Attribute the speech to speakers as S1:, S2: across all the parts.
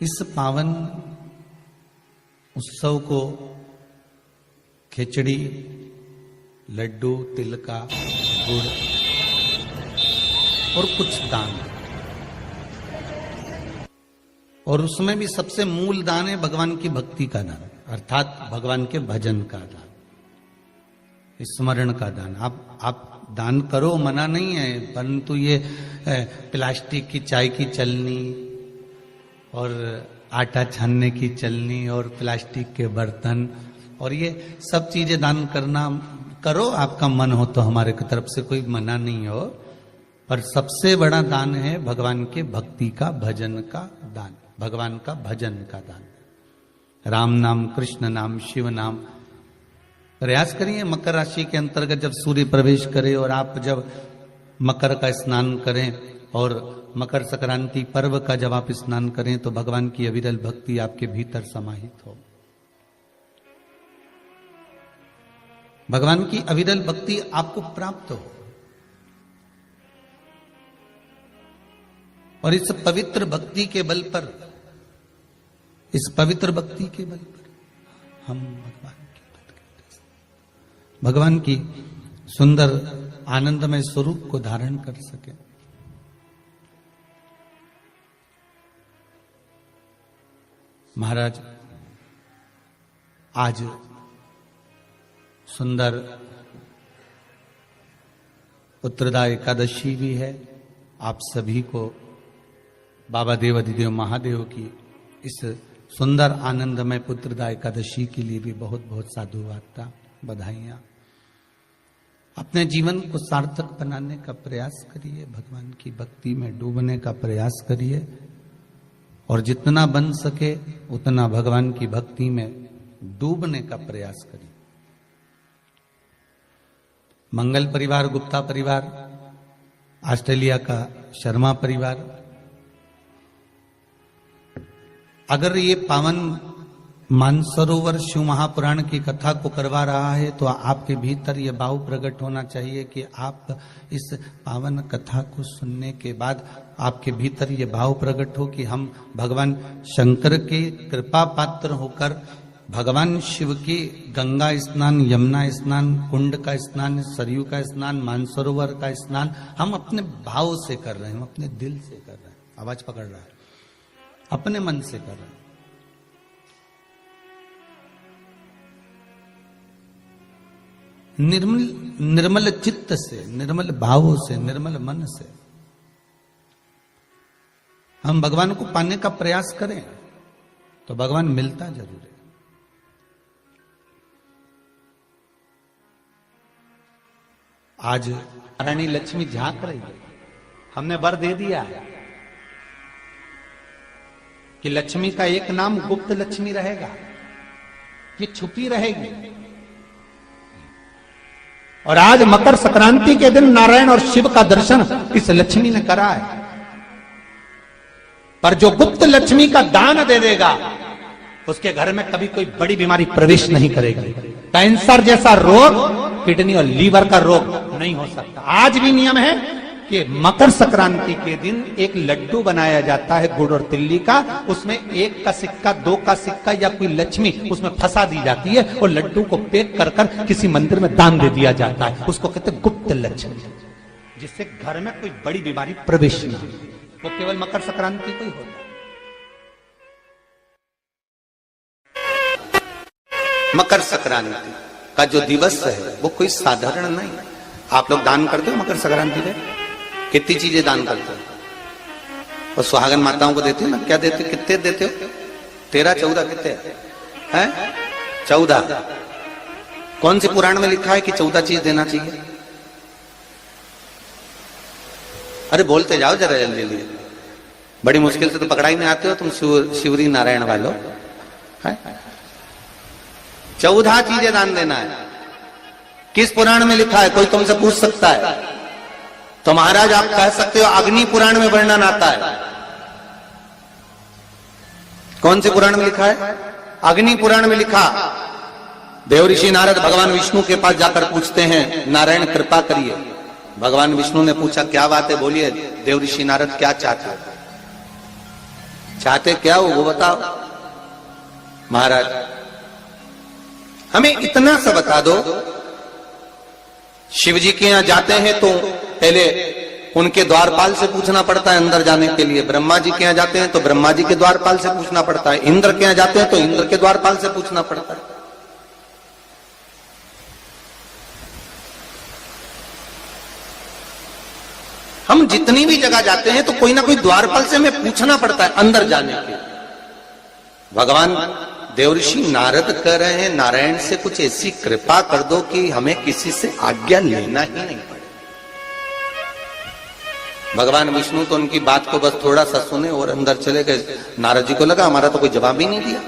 S1: इस पावन उत्सव को खिचड़ी, लड्डू, तिल का गुड़ और कुछ दान, और उसमें भी सबसे मूल दान है भगवान की भक्ति का दान, अर्थात भगवान के भजन का दान, स्मरण का दान। आप दान करो, मना नहीं है, परंतु ये प्लास्टिक की चाय की चलनी और आटा छानने की चलनी और प्लास्टिक के बर्तन और ये सब चीजें दान करना करो, आपका मन हो तो, हमारे की तरफ से कोई मना नहीं हो, पर सबसे बड़ा दान है भगवान के भक्ति का, भजन का दान, भगवान का भजन का दान। राम नाम, कृष्ण नाम, शिव नाम। प्रयास करिए मकर राशि के अंतर्गत जब सूर्य प्रवेश करे और आप जब मकर का स्नान करें और मकर संक्रांति पर्व का जब आप स्नान करें तो भगवान की अविरल भक्ति आपके भीतर समाहित हो। भगवान की अविरल भक्ति आपको प्राप्त हो और इस पवित्र भक्ति के बल पर, इस पवित्र भक्ति के बल पर हम भगवान की सुंदर आनंदमय स्वरूप को धारण कर सके। महाराज, आज सुंदर उत्तरदा एकादशी भी है। आप सभी को बाबा देव अधिदेव महादेव की इस सुंदर आनंदमय पुत्रदा एकादशी के लिए भी बहुत बहुत साधुवाद, बधाइयां। अपने जीवन को सार्थक बनाने का प्रयास करिए, भगवान की भक्ति में डूबने का प्रयास करिए और जितना बन सके उतना भगवान की भक्ति में डूबने का प्रयास करिए। मंगल परिवार, गुप्ता परिवार, ऑस्ट्रेलिया का शर्मा परिवार, अगर ये पावन मानसरोवर शिव महापुराण की कथा को करवा रहा है तो आपके भीतर ये भाव प्रकट होना चाहिए कि आप इस पावन कथा को सुनने के बाद आपके भीतर ये भाव प्रकट हो कि हम भगवान शंकर के कृपा पात्र होकर भगवान शिव की गंगा स्नान, यमुना स्नान, कुंड का स्नान, सरयू का स्नान, मानसरोवर का स्नान हम अपने भाव से कर रहे हैं, हम अपने दिल से कर रहे हैं। आवाज पकड़ रहा है, अपने मन से कर रहे हैं। निर्मल चित्त से, निर्मल भावों से, निर्मल मन से हम भगवान को पाने का प्रयास करें तो भगवान मिलता जरूर है। आज रानी लक्ष्मी झांक रही है, हमने वर दे दिया कि लक्ष्मी का एक नाम गुप्त लक्ष्मी रहेगा, ये छुपी रहेगी। और आज मकर संक्रांति के दिन नारायण और शिव का दर्शन इस लक्ष्मी ने करा है, पर जो गुप्त लक्ष्मी का दान दे देगा उसके घर में कभी कोई बड़ी बीमारी प्रवेश नहीं करेगी। कैंसर जैसा रोग, किडनी और लीवर का रोग नहीं हो सकता। आज भी नियम है कि मकर संक्रांति के दिन एक लड्डू बनाया जाता है गुड़ और तिल्ली का, उसमें 1 का सिक्का, 2 का सिक्का या कोई लक्ष्मी उसमें फंसा दी जाती है और लड्डू को पैक कर कर किसी मंदिर में दान दे दिया जाता है। उसको कहते हैं गुप्त लक्ष्मी, जिससे घर में कोई बड़ी बीमारी प्रवेश न हो। वो केवल मकर संक्रांति को ही होता है। मकर संक्रांति का जो दिवस है वो कोई साधारण नहीं। आप लोग दान करते हो मकर संक्रांति में? कितनी चीजें दान करते हो? और सुहागन माताओं को देते हो ना? क्या देते, कितने देते हो? 13, 14 कितने हैं? 14। कौन से पुराण में लिखा है कि 14 चीज देना चाहिए? अरे बोलते जाओ जरा जल्दी जल्दी, बड़ी मुश्किल से तो पकड़ा ही नहीं आते हो तुम शिवरी नारायण वालों। 14 चीजें दान देना है। किस पुराण में लिखा है? कोई तुमसे पूछ सकता है तो महाराज आप कह सकते हो अग्नि पुराण में वर्णन आता है। कौन से पुराण में लिखा है? अग्नि पुराण में लिखा। देव ऋषि नारद भगवान विष्णु के पास जाकर पूछते हैं, नारायण कृपा करिए। भगवान विष्णु ने पूछा क्या बात है, बोलिए देव ऋषि नारद क्या चाहते हो? चाहते क्या हो वो बताओ महाराज, हमें इतना सा बता दो। शिव जी के यहां जाते हैं तो पहले उनके द्वारपाल से पूछना पड़ता है अंदर जाने के लिए। ब्रह्मा जी के यहां जाते हैं तो ब्रह्मा जी के द्वारपाल से पूछना पड़ता है। इंद्र के यहां जाते हैं तो इंद्र के द्वारपाल से पूछना पड़ता है। हम जितनी भी जगह जाते हैं तो कोई ना कोई द्वारपाल से हमें पूछना पड़ता है अंदर जाने के। भगवान देवऋषि नारद कह रहे हैं नारायण से कुछ ऐसी कृपा कर दो कि हमें किसी से आज्ञा लेना ही नहीं पड़े। भगवान विष्णु तो उनकी बात को बस थोड़ा सा सुने और अंदर चले गए। नारद जी को लगा हमारा तो कोई जवाब ही नहीं दिया।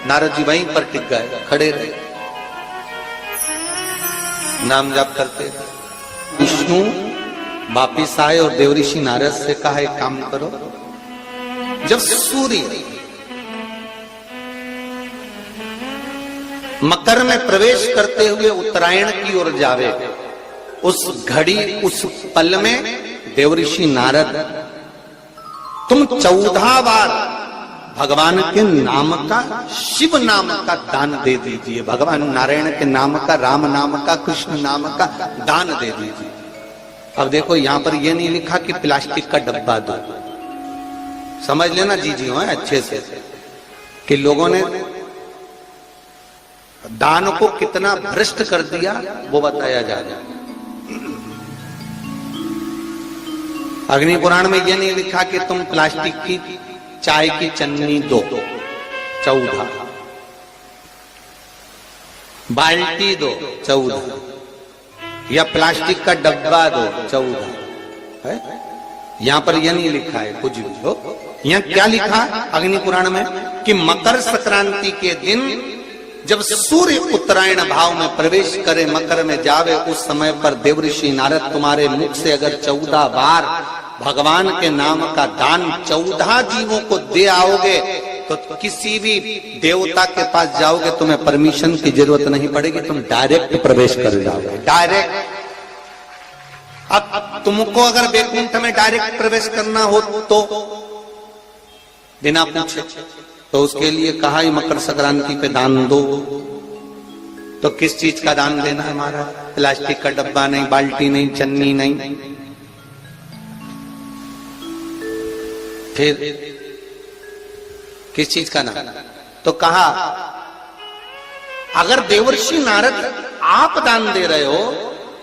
S1: नारद जी वहीं पर टिक गए, खड़े रहे, नाम जाप करते रहे। विष्णु वापिस आए और देवऋषि नारद से कहा एक काम करो, जब सूर्य मकर में प्रवेश करते हुए उत्तरायण की ओर जावे, उस घड़ी उस पल में देवऋषि नारद तुम 14 बार भगवान के नाम का, शिव नाम का दान दे दीजिए। भगवान नारायण के नाम का, राम नाम का, कृष्ण नाम का दान दे दीजिए। अब देखो यहां पर यह नहीं लिखा कि प्लास्टिक का डब्बा दो, समझ लेना जी हो अच्छे से, कि लोगों ने दान को कितना भ्रष्ट कर दिया वो बताया जा रहा है। अग्नि पुराण में यह नहीं लिखा कि तुम प्लास्टिक की चाय की चन्नी दो 14, बाल्टी दो 14, या प्लास्टिक का डब्बा दो 14 है। यहां पर यह नहीं लिखा है कुछ भी हो। यहां क्या लिखा अग्नि पुराण में कि मकर संक्रांति के दिन जब सूर्य उत्तरायण भाव में प्रवेश करे, मकर में जावे, उस समय पर देवऋषि नारद तुम्हारे मुख से अगर 14 बार भगवान के नाम का दान 14 जीवों को दे आओगे तो किसी भी देवता के पास जाओगे, तुम्हें परमिशन की जरूरत नहीं पड़ेगी, तुम डायरेक्ट प्रवेश कर जाओगे, डायरेक्ट। अब तुमको अगर वैकुंठ में डायरेक्ट प्रवेश करना हो तो बिना पूछे, तो उसके लिए कहा ही मकर संक्रांति पे दान दो। तो किस चीज का दान देना है हमारा? प्लास्टिक का डब्बा नहीं, बाल्टी नहीं, चन्नी नहीं, फिर किस चीज का नाम? तो कहा अगर देवर्षि नारद आप दान दे रहे हो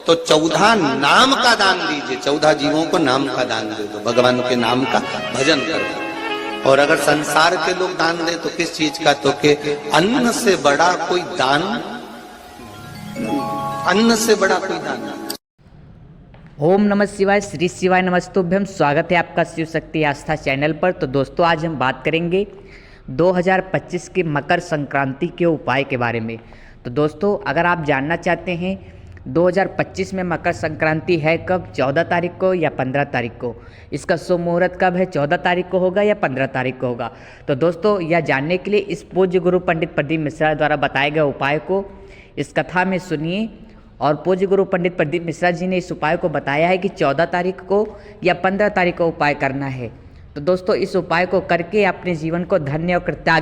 S1: तो 14 नाम का दान दीजिए, 14 जीवों को नाम का दान दे दो, भगवान के नाम का भजन करो। और अगर संसार के लोग दान दे तो किस चीज का? तो के अन्न से बड़ा कोई दान, अन्न से बड़ा कोई दान।
S2: ओम नमः शिवाय, श्री शिवाय नमस्तुभ्यम। स्वागत है आपका शिव शक्ति आस्था चैनल पर। तो दोस्तों आज हम बात करेंगे 2025 के मकर संक्रांति के उपाय के बारे में। तो दोस्तों अगर आप जानना चाहते हैं 2025 में मकर संक्रांति है कब, 14 तारीख को या 15 तारीख को, इसका शुभ मुहूर्त कब है, 14 तारीख को होगा या 15 तारीख को होगा। तो दोस्तों यह जानने के लिए इस पूज्य गुरु पंडित प्रदीप मिश्रा द्वारा बताए गए उपाय को इस कथा में सुनिए। और पूज्य गुरु पंडित प्रदीप मिश्रा जी ने इस उपाय को बताया है कि 14 तारीख को या 15 तारीख को उपाय करना है। तो दोस्तों इस उपाय को करके अपने जीवन को धन्य और कृतज्ञ